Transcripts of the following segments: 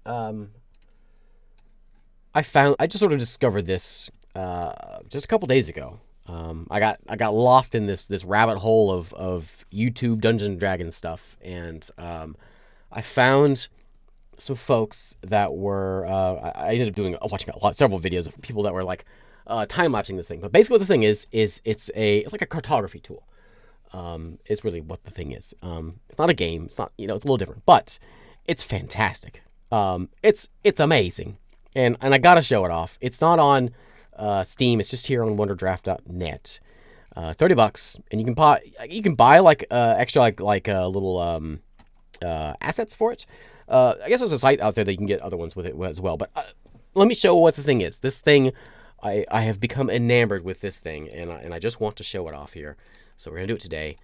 I just sort of discovered this just a couple days ago. I got lost in this rabbit hole of YouTube Dungeons and Dragons stuff, and I found some folks that were I ended up watching several videos of people that were like time lapsing this thing. But basically, what this thing is it's like a cartography tool. Is really what the thing is. It's not a game. It's not, it's a little different, but it's fantastic. It's amazing, and I gotta show it off. It's not on Steam. It's just here on Wonderdraft.net. $30, and you can buy like extra like little assets for it. I guess there's a site out there that you can get other ones with it as well. But let me show what the thing is. This thing, I have become enamored with this thing, and I just want to show it off here. So we're gonna do it today.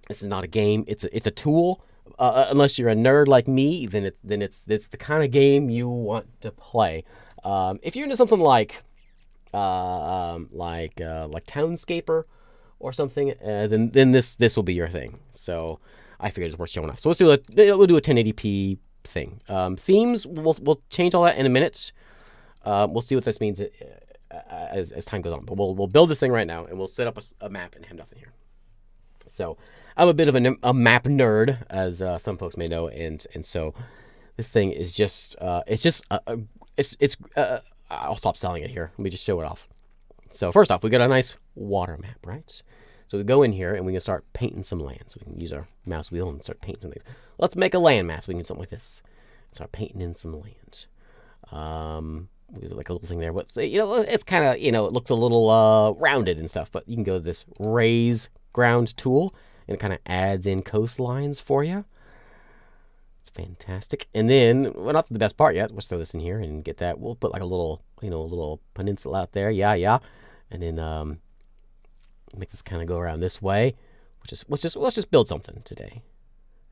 This is not a game. It's a tool. Unless you're a nerd like me, then it's the kind of game you want to play. If you're into something like Townscaper or something, then this will be your thing. So I figured it's worth showing off. So we'll do a 1080p thing. Themes, we'll change all that in a minute. We'll see what this means as time goes on. But we'll build this thing right now, and we'll set up a map and have nothing here. So I'm a bit of a map nerd, as some folks may know, and so this thing is just I'll stop selling it here. Let me just show it off. So first off, we got a nice water map, right? So we go in here and we can start painting some land. So we can use our mouse wheel and start painting some things. Let's make a land mass. We can do something like this. Start painting in some land. We do like a little thing there. But it's kind of it looks a little rounded and stuff. But you can go to this raise ground tool, and it kind of adds in coastlines for you. It's fantastic. And then, well, not the best part yet. Let's throw this in here and get that. We'll put like a little little peninsula out there. Yeah. And then make this kind of go around this way. Let's just build something today.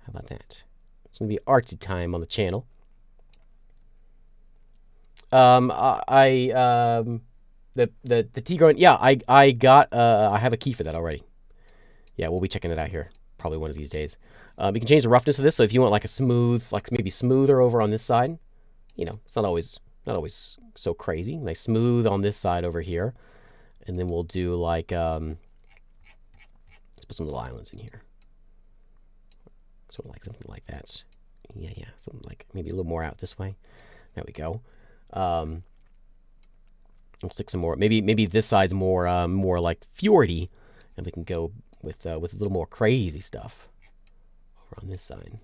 How about that? It's gonna be artsy time on the channel. The tea garden. Yeah, I got I have a key for that already. Yeah, we'll be checking it out here probably one of these days. You can change the roughness of this, so if you want like a smooth, like maybe smoother over on this side, it's not always so crazy. Nice smooth on this side over here, and then we'll do like let's put some little islands in here, sort of like something like that. Yeah, something like maybe a little more out this way. There we go. We'll stick some more. Maybe this side's more like fjordy, and we can go with a little more crazy stuff over on this side.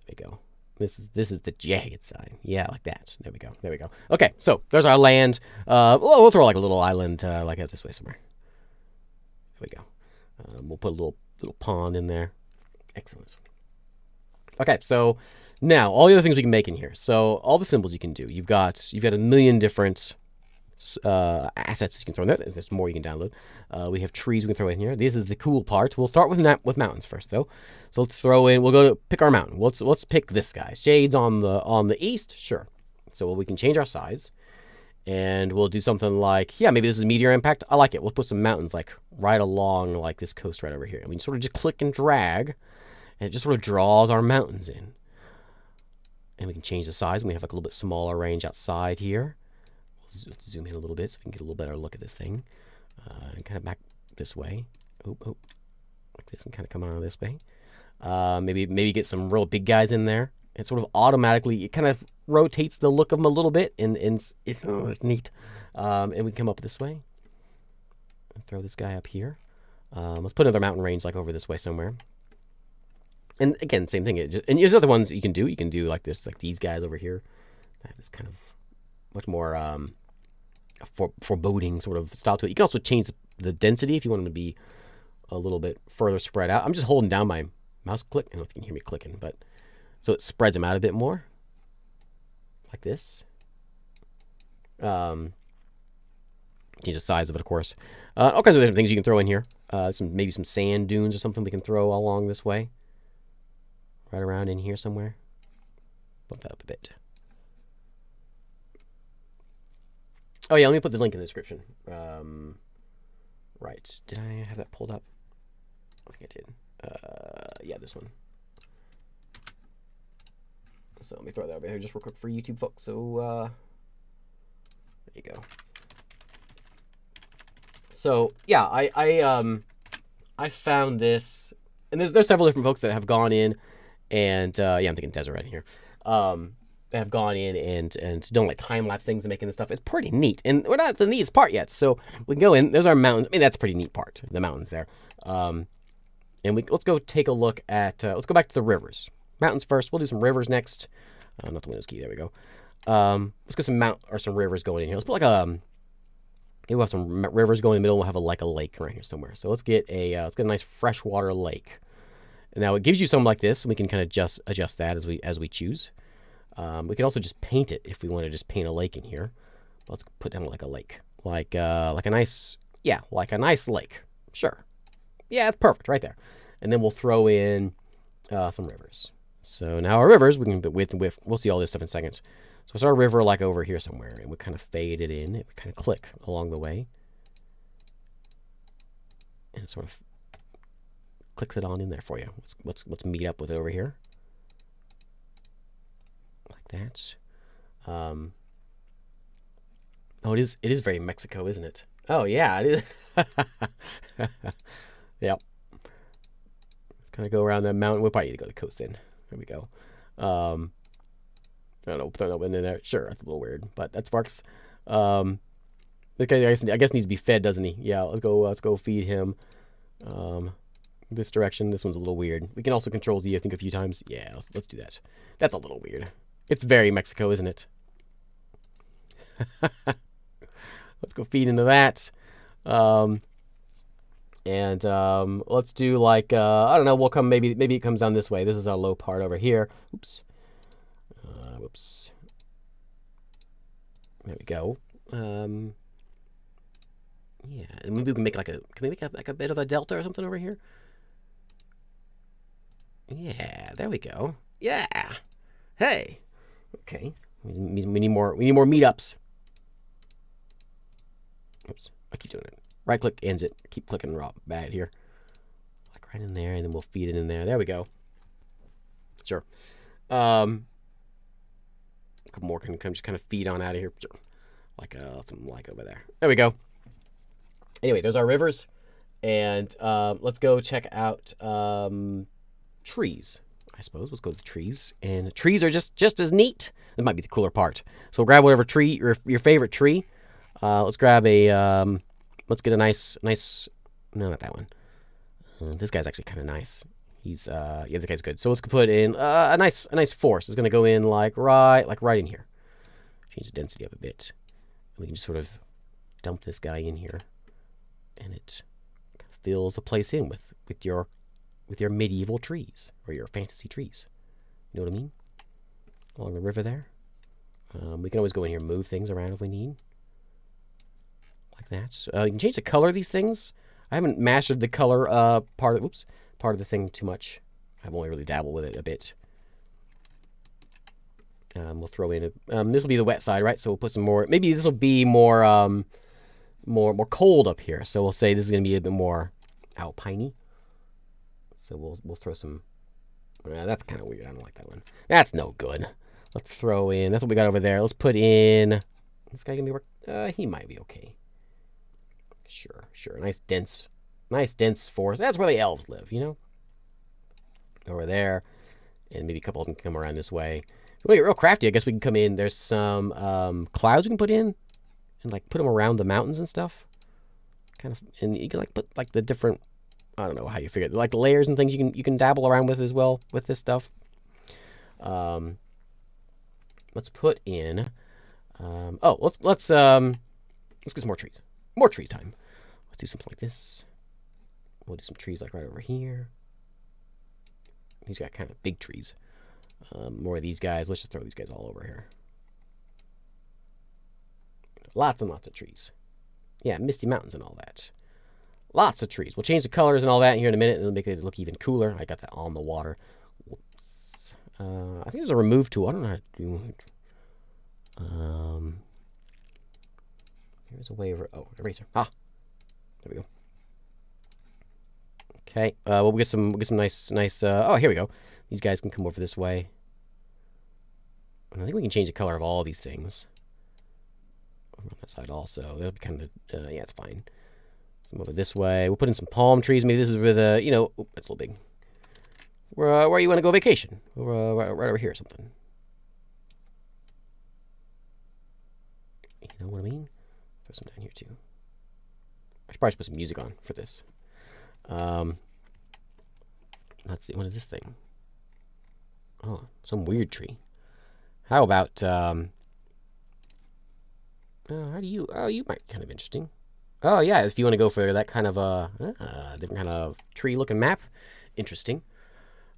There we go. This is the jagged side. Yeah, like that. There we go. Okay, so there's our land. We'll throw like a little island like out this way somewhere. There we go. We'll put a little pond in there. Excellent. Okay, so now all the other things we can make in here. So all the symbols you can do. You've got a million different assets you can throw in there. There's more you can download. We have trees we can throw in here. This is the cool part. We'll start with mountains first, though. So let's throw in. We'll go to pick our mountain. Let's pick this guy. Shades on the east. Sure. So we can change our size, and we'll do something like maybe this is meteor impact. I like it. We'll put some mountains like right along like this coast right over here. And we sort of just click and drag, and it just sort of draws our mountains in. And we can change the size. And we have like a little bit smaller range outside here. Let's zoom in a little bit so we can get a little better look at this thing. And kind of back this way. Oh, like this, and kind of come around this way. Maybe get some real big guys in there. It sort of automatically, it kind of rotates the look of them a little bit, and it's neat. And we come up this way. Throw this guy up here. Let's put another mountain range like over this way somewhere. And again, same thing. And there's other ones you can do. You can do like this, like these guys over here. That is kind of much more foreboding sort of style to it. You can also change the density if you want them to be a little bit further spread out. I'm just holding down my mouse click. I don't know if you can hear me clicking, but so it spreads them out a bit more, like this. Change the size of it, of course. All kinds of different things you can throw in here. Maybe some sand dunes or something we can throw along this way. Right around in here somewhere. Bump that up a bit. Oh yeah, let me put the link in the description. Right, did I have that pulled up? I think I did. Yeah, this one. So let me throw that over here just real quick for YouTube folks. So there you go. So yeah, I found this, and there's several different folks that have gone in, and yeah, I'm thinking Deseret here. That have gone in and done like time lapse things and making this stuff. It's pretty neat, and we're not at the neatest part yet. So we can go in. There's our mountains. I mean, that's a pretty neat part. The mountains there. And let's go take a look at. Let's go back to the rivers. Mountains first. We'll do some rivers next. Not the Windows key. There we go. Let's get some rivers going in here. Let's put like we'll have some rivers going in the middle. We'll have a lake right here somewhere. So let's get a nice freshwater lake. And now it gives you something like this, and we can kind of adjust that as we choose. We can also just paint it if we want to just paint a lake in here. Let's put down like a lake, like a nice lake. Sure. Yeah, it's perfect right there. And then we'll throw in some rivers. So now our rivers, we can put width and width. We'll see all this stuff in seconds. So it's our river like over here somewhere, and we kind of fade it in. We kind of click along the way. And it sort of clicks it on in there for you. Let's meet up with it over here. Like that. Oh, it is very Mexico, isn't it? Oh, yeah, it is. Yep. Let's kind of go around that mountain. We'll probably need to go to the coast then. There we go. I don't know. Throw that one in there. Sure, that's a little weird, but that sparks. This guy, I guess needs to be fed, doesn't he? Yeah, let's go feed him. This direction. This one's a little weird. We can also control Z, I think, a few times. Yeah, let's do that. That's a little weird. It's very Mexico, isn't it? Let's go feed into that. Let's do like I don't know. We'll come maybe it comes down this way. This is our low part over here. Oops. Whoops. There we go. Yeah, and maybe we can make can we make like a bit of a delta or something over here? Yeah, there we go. Yeah. Hey. Okay. We need more meetups. Oops. I keep doing it. Right click ends it. Keep clicking bad here. Like right in there, and then we'll feed it in there. There we go. Sure. A couple more can just kind of feed on out of here. Sure. Like something like over there. There we go. Anyway, there's our rivers, and let's go check out trees. I suppose let's go to the trees, and trees are just as neat. This might be the cooler part. So we'll grab whatever tree your favorite tree. Let's grab a let's get a nice. No, not that one. This guy's actually kind of nice. He's yeah, this guy's good. So let's put in a nice forest. It's gonna go in like right in here. Change the density up a bit. We can just sort of dump this guy in here, and it kind of fills a place in with your medieval trees or your fantasy trees. You know what I mean? Along the river there. We can always go in here and move things around if we need. Like that. So, you can change the color of these things. I haven't mastered the color part of the thing too much. I've only really dabbled with it a bit. We'll throw in this will be the wet side, right? So we'll put some more. Maybe this will be more cold up here. So we'll say this is going to be a bit more alpiney. So we'll throw some. That's kind of weird. I don't like that one. That's no good. Let's throw in. That's what we got over there. Let's put in. This guy gonna be work. He might be okay. Sure. Nice dense forest. That's where the elves live, you know. Over there, and maybe a couple of them can come around this way. If we want to get real crafty, I guess we can come in. There's some clouds we can put in, and like put them around the mountains and stuff. Kind of, and you can like put like the different. I don't know how you figure it. Like the layers and things you can dabble around with as well with this stuff. Let's put in. Let's get some more trees. More tree time. Let's do something like this. We'll do some trees like right over here. He's got kind of big trees. More of these guys. Let's just throw these guys all over here. Lots and lots of trees. Yeah, misty mountains and all that. Lots of trees. We'll change the colors and all that here in a minute, and it'll make it look even cooler. I got that on the water. Whoops. I think there's a remove tool. I don't know how to do it. Here's a way over. Oh, eraser. There we go. Okay. We'll get some nice. Oh, here we go. These guys can come over this way. And I think we can change the color of all these things. On that side also. That'll be kind of, yeah, it's fine. So move it this way. We'll put in some palm trees. Maybe this is where the, you know, that's a little big. Where you want to go vacation. Right over here or something. You know what I mean? Throw some down here too. I should probably put some music on for this. Let's see. What is this thing? Oh, some weird tree. How about, how do you, oh, you might be kind of interesting. Oh, yeah, if you want to go for that kind of, different kind of tree-looking map. Interesting.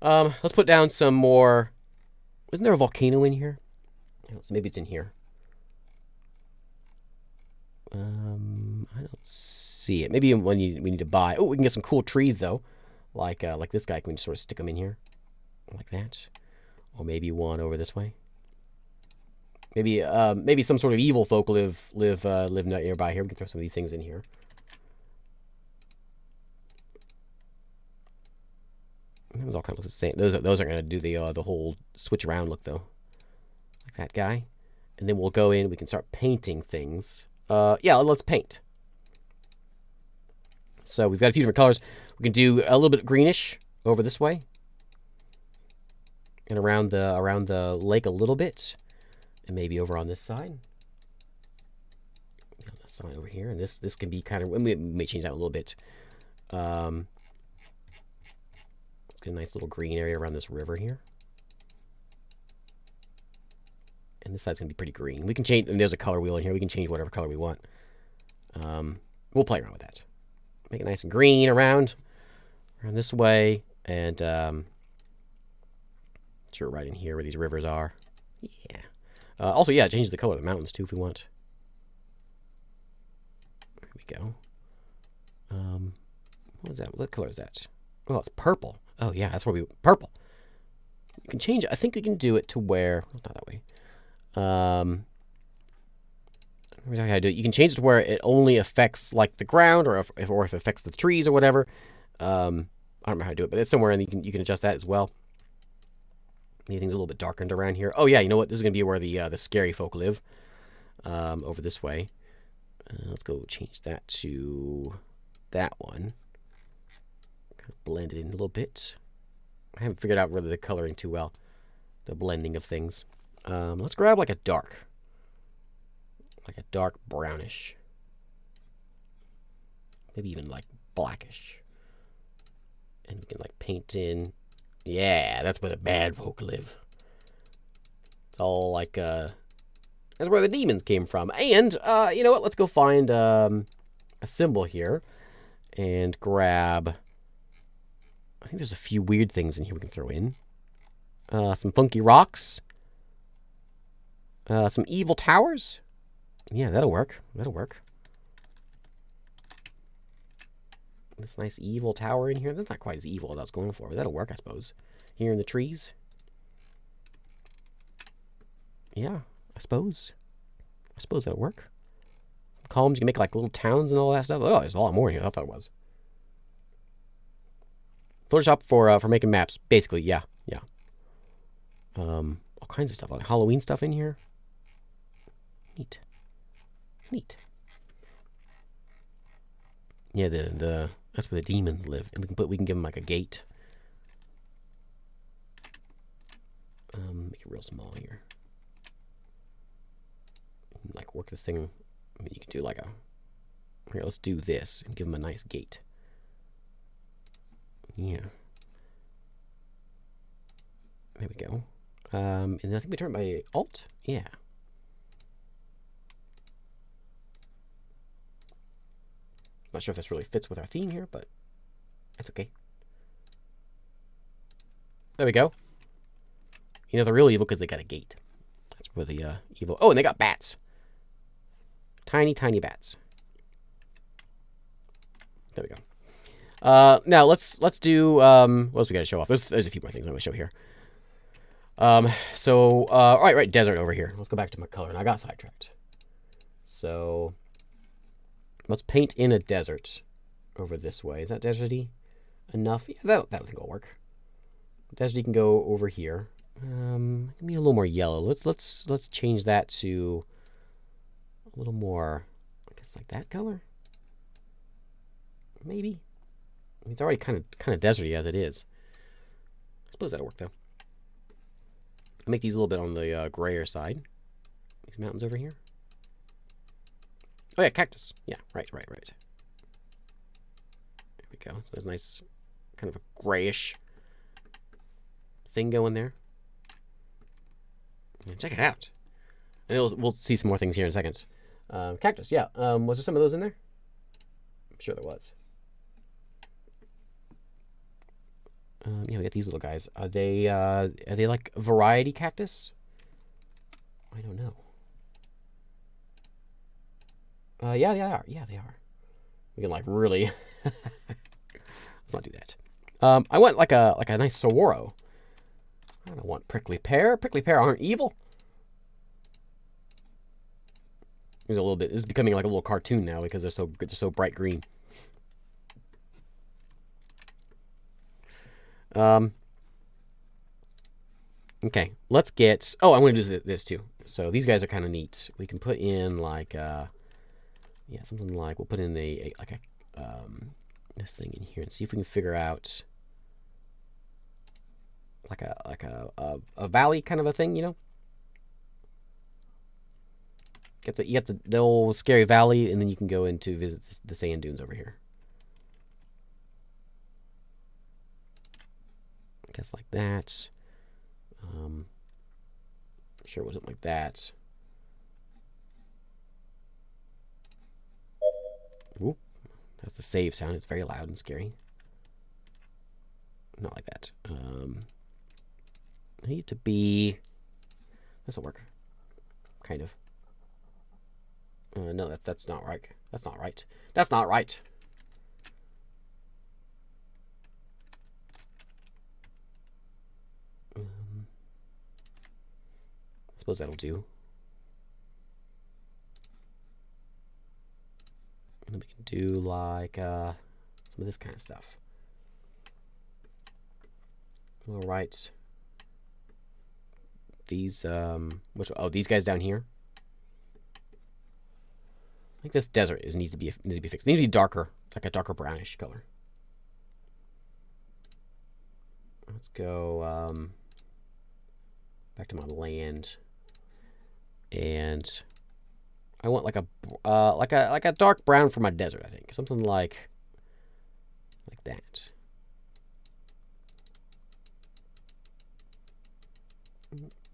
Let's put down some more, isn't there a volcano in here? So maybe it's in here. I don't see it. Maybe when we need to buy. Oh, we can get some cool trees, though. Like this guy. Can we just sort of stick them in here? Like that. Or maybe one over this way. Maybe some sort of evil folk live nearby here. We can throw some of these things in here. Those all kind of look the same. Those aren't going to do the whole switch around look though. Like that guy. And then we'll go in. We can start painting things. Yeah, let's paint. So we've got a few different colors. We can do a little bit greenish over this way, and around the lake a little bit. And maybe over on this side. On that side over here. And this can be kind of, we may change that a little bit. Let's get a nice little green area around this river here. And this side's going to be pretty green. We can change, and there's a color wheel in here. We can change whatever color we want. We'll play around with that. Make it nice and green around this way. And sure, right in here where these rivers are. Yeah. Also, yeah, change the color of the mountains, too, if we want. There we go. What is that? What color is that? Oh, it's purple. Oh, yeah, that's where purple. You can change it. I think we can do it to where, not that way. How to do it. You can change it to where it only affects, like, the ground, or if it affects the trees or whatever. I don't remember how to do it, but it's somewhere, and you can adjust that as well. Anything's a little bit darkened around here. Oh, yeah, you know what? This is going to be where the scary folk live. Over this way. Let's go change that to that one. Kind of blend it in a little bit. I haven't figured out really the coloring too well. The blending of things. Let's grab like a dark brownish. Maybe even like blackish. And we can like paint in. Yeah, that's where the bad folk live. It's all like, that's where the demons came from. And, you know what? Let's go find a symbol here and grab, I think there's a few weird things in here we can throw in. Some funky rocks. Some evil towers. Yeah, that'll work. That'll work. This nice evil tower in here. That's not quite as evil as I was going for, but that'll work, I suppose. Here in the trees. Yeah, I suppose. That'll work. Columns, you can make like little towns and all that stuff. Oh, there's a lot more here than I thought it was. Photoshop for making maps, basically, yeah. All kinds of stuff, like Halloween stuff in here. Neat. Yeah, that's where the demons live, and we can give them like a gate. Make it real small here. Like work this thing. I mean, you can do like here. Let's do this and give them a nice gate. Yeah. There we go. And then I think we turn by Alt. Yeah. Not sure if this really fits with our theme here, but that's okay. There we go. You know, they're real evil because they got a gate. That's where the evil... Oh, and they got bats. Tiny, tiny bats. There we go. Now, let's do... what else we got to show off? There's a few more things I'm going to show here. All right, desert over here. Let's go back to my color. And I got sidetracked. So... let's paint in a desert over this way. Is that deserty enough? Yeah, that I think will work. Deserty can go over here. Give me a little more yellow. Let's change that to a little more, I guess, like that color. Maybe. I mean, it's already kind of deserty as it is. I suppose that'll work though. I'll make these a little bit on the grayer side. These mountains over here. Oh yeah, cactus. Yeah, right. There we go. So there's a nice kind of a grayish thing going there. Yeah, check it out. And we'll see some more things here in a second. Cactus, yeah. Was there some of those in there? I'm sure there was. Yeah, we got these little guys. Are they like variety cactus? I don't know. Yeah, they are. Yeah, they are. We can like really. Let's not do that. I want like a nice saguaro. I don't want prickly pear. Prickly pear aren't evil. There's a little bit. This is becoming like a little cartoon now because they're so bright green. Okay, let's get. Oh, I want to do this too. So these guys are kind of neat. We can put in like something like we'll put in this thing in here and see if we can figure out like a valley kind of a thing, you know. You get the old scary valley, and then you can go in to visit the sand dunes over here. I guess like that. I'm sure it wasn't like that. Oop. That's the save sound. It's very loud and scary. Not like that. I need to be... This will work. Kind of. No, that's not right. That's not right. That's not right. I suppose that'll do. And then we can do like some of this kind of stuff. All right. These these guys down here. I think this desert needs to be fixed. It needs to be darker, like a darker brownish color. Let's go back to my land, and I want like a dark brown for my desert. I think something like that.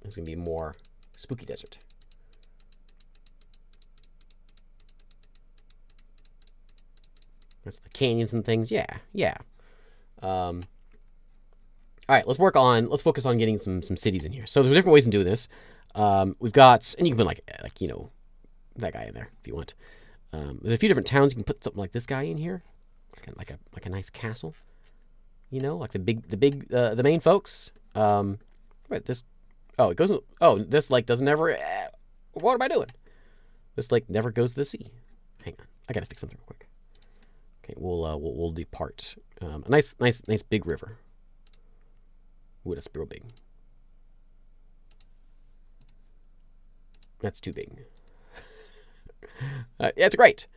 It's gonna be more spooky desert. That's the canyons and things. Yeah. All right, let's focus on getting some cities in here. So there's different ways to do this. We've got, and you can put like that guy in there if you want. There's a few different towns. You can put something like this guy in here, like a nice castle. You know, like the main folks. Right, this. Oh, it goes. Oh, this lake doesn't ever. What am I doing? This lake never goes to the sea. Hang on, I gotta fix something real quick. Okay, we'll depart. A nice big river. Ooh, that's real big. That's too big. Yeah, it's great.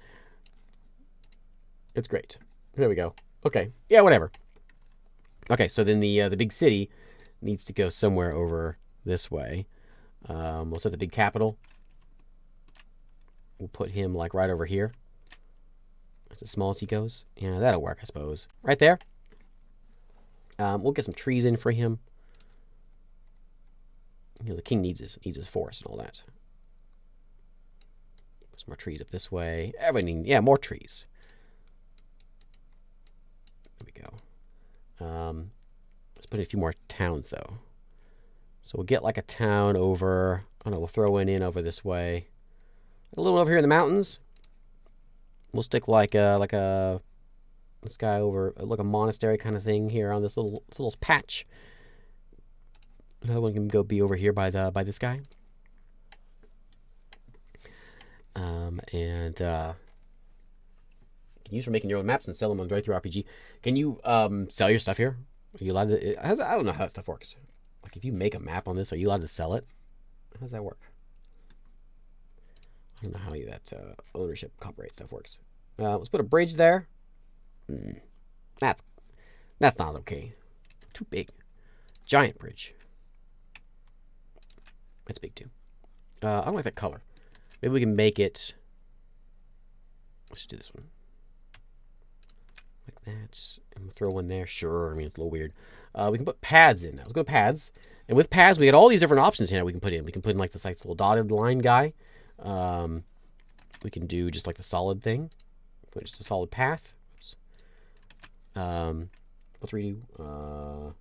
It's great. There we go. Okay. Yeah, whatever. Okay, so then the big city needs to go somewhere over this way. We'll set the big capital. We'll put him like right over here. That's as small as he goes. Yeah, that'll work, I suppose. Right there. We'll get some trees in for him. You know, the king needs his forest and all that. Some more trees up this way. Everything, yeah, more trees. There we go. Let's put in a few more towns though. So we'll get like a town over. I don't know. We'll throw one in over this way. A little over here in the mountains. We'll stick like this guy over, like a monastery kind of thing here on this little patch. Another one can go be over here by this guy. And can use for making your own maps and sell them on Drive-Thru RPG. Can you sell your stuff here? Are you allowed to? I don't know how that stuff works. Like, if you make a map on this, are you allowed to sell it? How does that work? I don't know how that ownership copyright stuff works. Let's put a bridge there. That's not okay. Too big. Giant bridge. That's big too. I don't like that color. Maybe we can make it. Let's do this one. Like that. And we'll throw one there. Sure. I mean, it's a little weird. We can put pads in now. Let's go to pads. And with pads, we get all these different options here we can put in. We can put in like this like little dotted line guy. We can do just like the solid thing. Put just a solid path. Oops. What's redo? I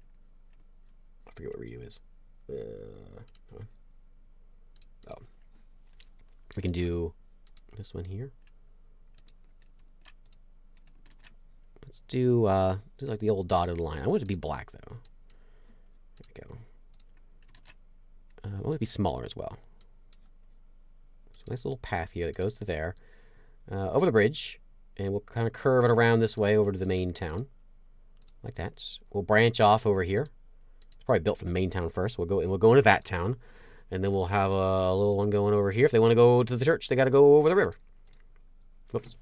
forget what redo is. We can do this one here. Let's do like the old dotted line. I want it to be black though. There we go. I want it to be smaller as well. So nice little path here that goes to there, over the bridge, and we'll kind of curve it around this way over to the main town, like that. We'll branch off over here. It's probably built for the main town first. We'll go into that town, and then we'll have a little one going over here. If they want to go to the church, they got to go over the river. Whoops.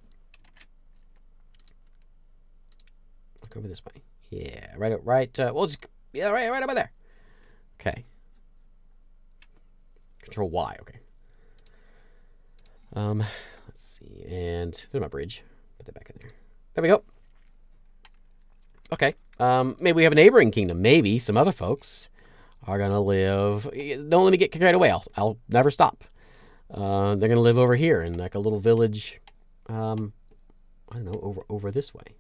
Look over this way. Yeah, right. We'll just right over there. Okay. Control Y. Okay. Let's see, and there's my bridge. Put that back in there. There we go. Okay. Maybe we have a neighboring kingdom. Maybe some other folks are gonna live. Don't let me get carried away. I'll never stop. They're gonna live over here in like a little village. I don't know, over this way.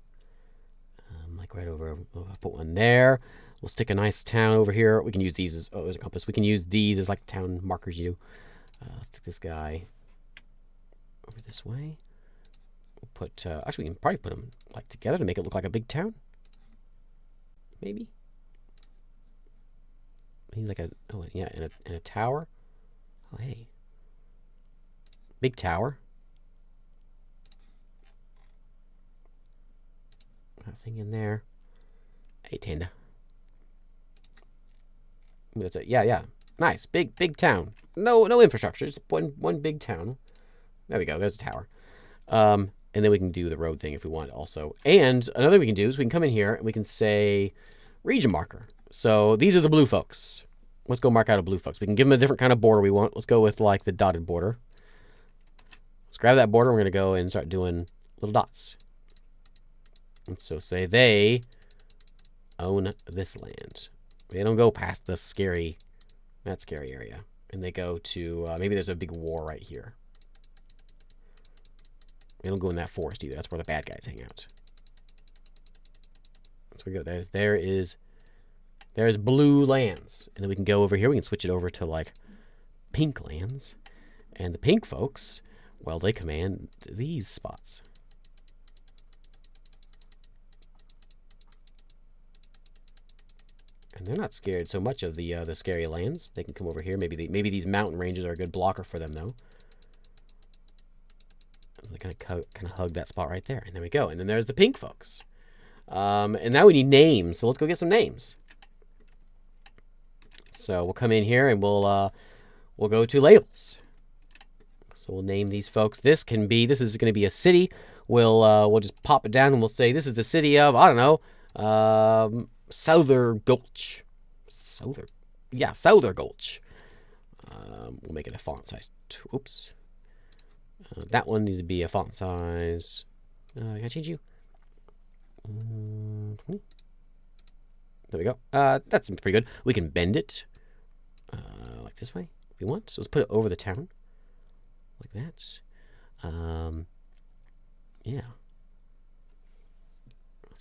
Like right over. I'll put one there. We'll stick a nice town over here. We can use these as there's a compass. We can use these as like town markers. Let's stick this guy over this way. We'll put. Actually, we can probably put them like together to make it look like a big town. Maybe like a and a tower. Oh hey, big tower. Nothing in there. Hey Tanda. That's it. Yeah. Nice. Big town. No infrastructure. Just one big town. There we go. There's a tower. And then we can do the road thing if we want also. And another thing we can do is we can come in here and we can say region marker. So these are the blue folks. Let's go mark out a blue folks. We can give them a different kind of border we want. Let's go with like the dotted border. Let's grab that border. We're going to go and start doing little dots. And so say they own this land. They don't go past that scary area. And they go to, maybe there's a big war right here. They don't go in that forest either. That's where the bad guys hang out. So we go, there's blue lands. And then we can go over here. We can switch it over to like pink lands. And the pink folks, well, they command these spots. And they're not scared so much of the scary lands. They can come over here. Maybe these mountain ranges are a good blocker for them, though. They kind of hug that spot right there. And there we go. And then there's the pink folks. And now we need names. So let's go get some names. So we'll come in here and we'll go to labels. So we'll name these folks. This is going to be a city. We'll just pop it down and we'll say this is the city of, I don't know, Souther Gulch. Souther Gulch. We'll make it a font size. Oops. That one needs to be a font size. Can I change you? There we go. That's pretty good. We can bend it like this way if we want. So let's put it over the town like that. Yeah.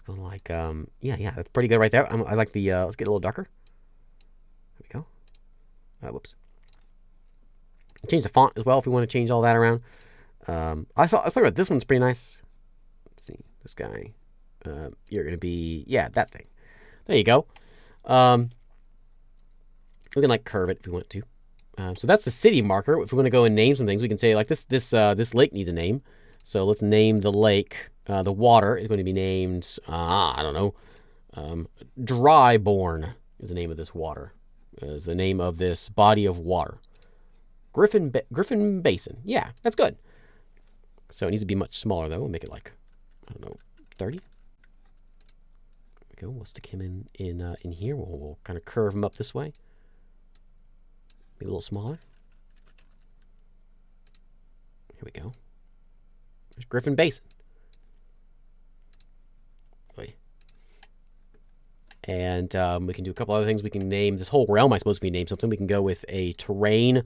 Like yeah, that's pretty good right there. I like the let's get a little darker. There we go. Whoops. Change the font as well if we want to change all that around. I was talking about this one's pretty nice. Let's see this guy. You're gonna be that thing. There you go. We can like curve it if we want to. So that's the city marker. If we want to go and name some things, we can say like this lake needs a name. So let's name the lake. The water is going to be named, I don't know, Dryborn is the name of this water. is the name of this body of water. Griffin Basin. Yeah, that's good. So it needs to be much smaller, though. We'll make it like, I don't know, 30? There we go. We'll stick him in here. We'll kind of curve him up this way. Be a little smaller. Here we go. There's Griffin Basin. And we can do a couple other things. We can name this whole realm, I suppose, we name something. We can go with a terrain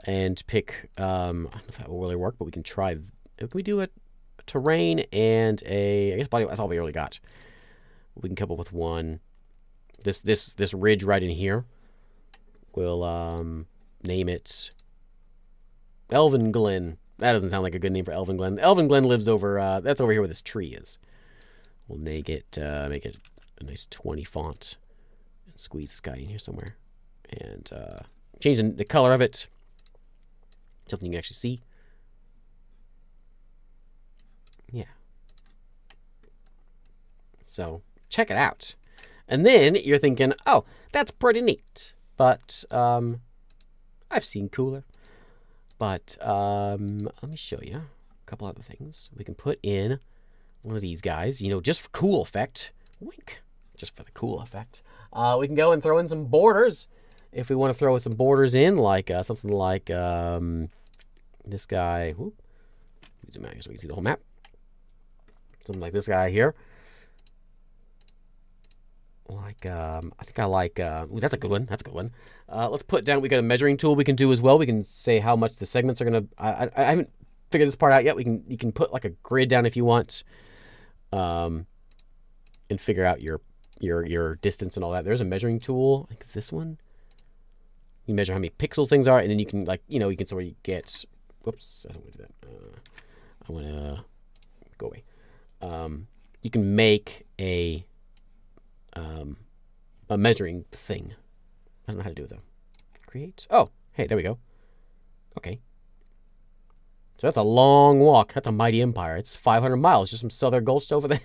and pick, I don't know if that will really work, but we can try. Can we do a terrain and I guess body, that's all we really got. We can come up with one. This ridge right in here. We'll name it Elven Glen. That doesn't sound like a good name for Elven Glen. Elven Glen lives over, that's over here where this tree is. We'll make it a nice 20 font and squeeze this guy in here somewhere. And change the color of it. Something you can actually see. Yeah. So, check it out. And then you're thinking, oh, that's pretty neat. But I've seen cooler. But let me show you a couple other things. We can put in one of these guys, just for cool effect. Wink. Just for the cool effect. We can go and throw in some borders. If we want to throw some borders in, like something like this guy. Whoop. Zoom out here so we can see the whole map. Something like this guy here. Like, I think I like, ooh, that's a good one. That's a good one. Let's put down, we got a measuring tool we can do as well. We can say how much the segments are going to, I haven't figured this part out yet. You can put like a grid down if you want. And figure out your distance and all that. There's a measuring tool, like this one. You measure how many pixels things are, and then you can you can sort of get. Whoops, I don't want to do that. I want to go away. You can make a measuring thing. I don't know how to do it though. Create. Oh, hey, there we go. Okay. So that's a long walk. That's a mighty empire. It's 500 miles just from Southern Gulch over there.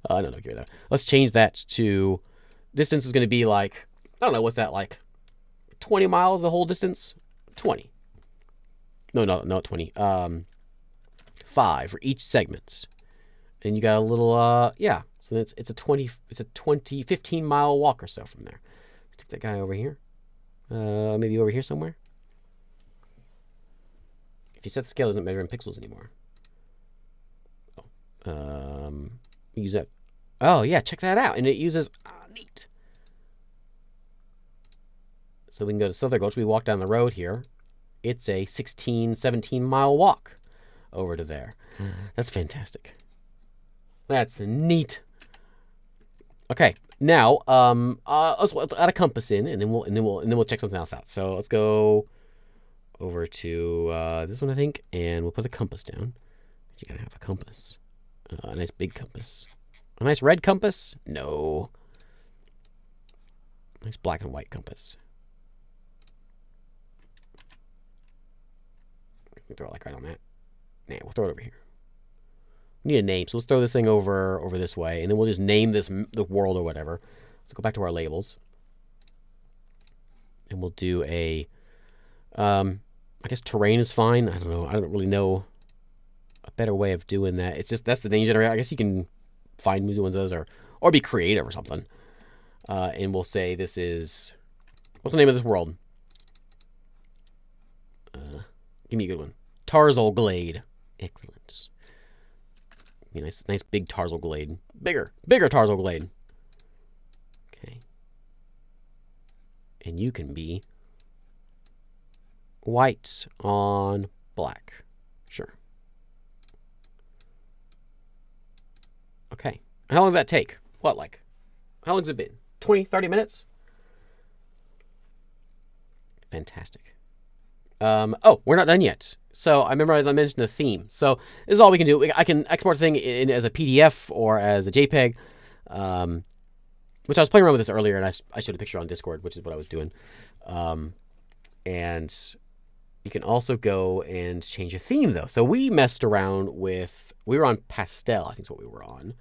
No, give me that. Let's change that to, distance is going to be like, I don't know, what's that like? 20 miles the whole distance? 20. No, not 20. 5 for each segment. And you got a little, yeah. So it's a 15 mile walk or so from there. Let's take that guy over here. Maybe over here somewhere. If you set the scale, it doesn't measure in pixels anymore. Oh. Use that. Oh, yeah, check that out. And it uses, neat. So we can go to Southern Gulch. We walk down the road here. It's a 16, 17 mile walk over to there. That's fantastic. That's neat. Okay, now let's add a compass in, and then we'll check something else out. So let's go over to this one, I think, and we'll put a compass down. You gotta have a compass. A nice big compass. A nice red compass? No. Nice black and white compass. We can throw it like right on that. Nah, we'll throw it over here. We need a name, so let's throw this thing over this way, and then we'll just name this the world or whatever. Let's go back to our labels. And we'll do a, I guess terrain is fine. I don't know. I don't really know a better way of doing that. It's just, that's the name generator. I guess you can find new ones of those or be creative or something. And we'll say this is, what's the name of this world? Give me a good one. Tarzal Glade. Excellent. Give me a nice big Tarzal Glade. Bigger Tarzal Glade. Okay. And you can be white on black. Sure. Okay. How long did that take? What, like? How long has it been? 20, 30 minutes? Fantastic. Oh, we're not done yet. So I remember I mentioned the theme. So this is all we can do. I can export the thing in as a PDF or as a JPEG, which I was playing around with this earlier, and I showed a picture on Discord, which is what I was doing. And you can also go and change a theme, though. So we messed around with, we were on Pastel, I think is what we were on.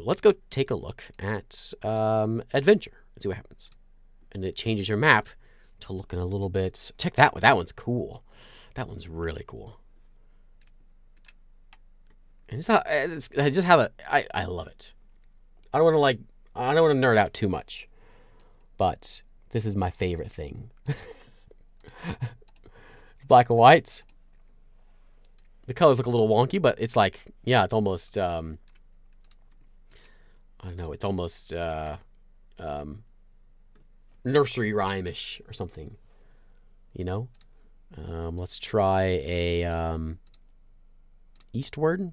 Let's go take a look at Adventure and see what happens. and it changes your map to looking a little bit. Check that one. That one's cool. That one's really cool. And it's just how I love it. I don't want to nerd out too much, but this is my favorite thing. Black and whites. The colors look a little wonky, but it's like, yeah, it's almost, I don't know, it's almost nursery rhyme-ish or something, you know? Let's try a Eastward.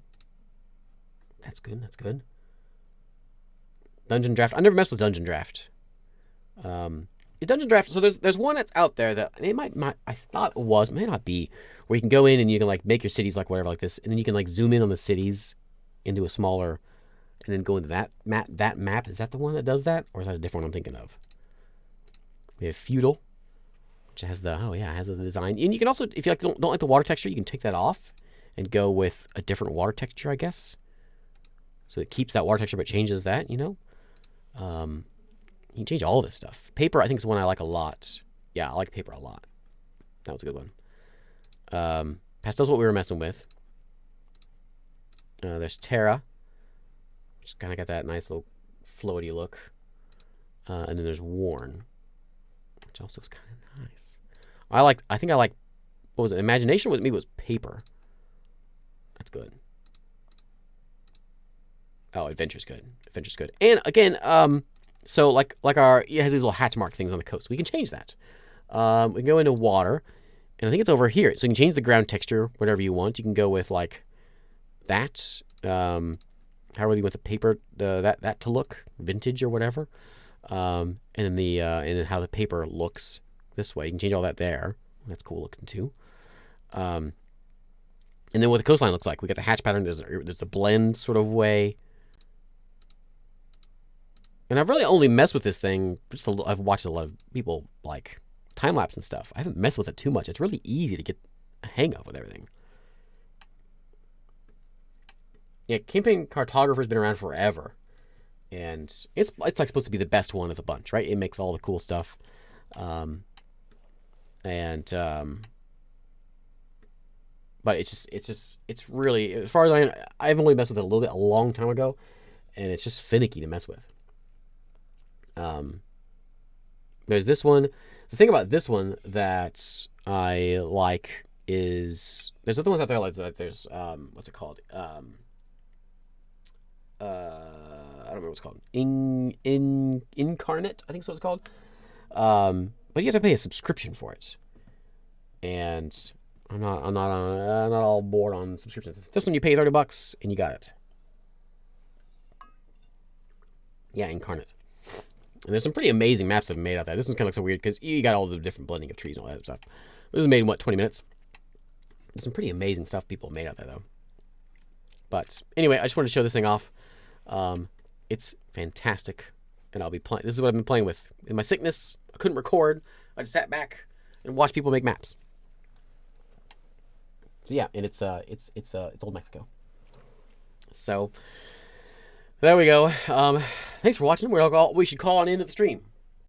That's good, that's good. Dungeon Draft. I never messed with Dungeon Draft. Dungeon Draft, so there's one that's out there that it might I thought it was, may not be, where you can go in and you can like make your cities like whatever like this, and then you can like zoom in on the cities into a smaller, and then go into that map. Is that the one that does that, or is that a different one I'm thinking of? We have Feudal, which has the it has the design, and you can also, if you like don't like the water texture, you can take that off and go with a different water texture, I guess. So it keeps that water texture but changes that, you know. You can change all this stuff. Paper, I think, is one I like a lot. Yeah, I like paper a lot. That was a good one. Pastel's what we were messing with. There's Terra, which kind of got that nice little floaty look. And then there's Worn, which also is kind of nice. I think I like, what was it? Imagination with me was paper. That's good. Oh, Adventure's good. Adventure's good. And again, so like it has these little hatch mark things on the coast. We can change that. We can go into water, and I think it's over here. So you can change the ground texture, whatever you want. You can go with like that. However you want the paper that to look, vintage or whatever. And then how the paper looks this way. You can change all that there. That's cool looking too. And then what the coastline looks like. We got the hatch pattern. There's a blend sort of way. And I've really only messed with this thing, I've watched a lot of people, like, time-lapse and stuff. I haven't messed with it too much. It's really easy to get a hang of with everything. Yeah, Campaign Cartographer's been around forever. And it's like supposed to be the best one of the bunch, right? It makes all the cool stuff. But it's really, as far as I've only messed with it a long time ago, and it's just finicky to mess with. There's this one. The thing about this one that I like is there's other ones out there like that. There's what's it called? I don't remember what it's called. Incarnate, I think is what it's called. But you have to pay a subscription for it, and I'm not all bored on subscriptions. This one you pay $30 and you got it. Yeah, Incarnate. And there's some pretty amazing maps that have been made out there. This one's kind of looks so weird because you got all the different blending of trees and all that stuff. This was made in, 20 minutes? There's some pretty amazing stuff people made out there, though. But anyway, I just wanted to show this thing off. It's fantastic. And I'll be playing. This is what I've been playing with. In my sickness, I couldn't record. I just sat back and watched people make maps. So yeah, and it's Old Mexico. So there we go. Thanks for watching. We should call on into the stream.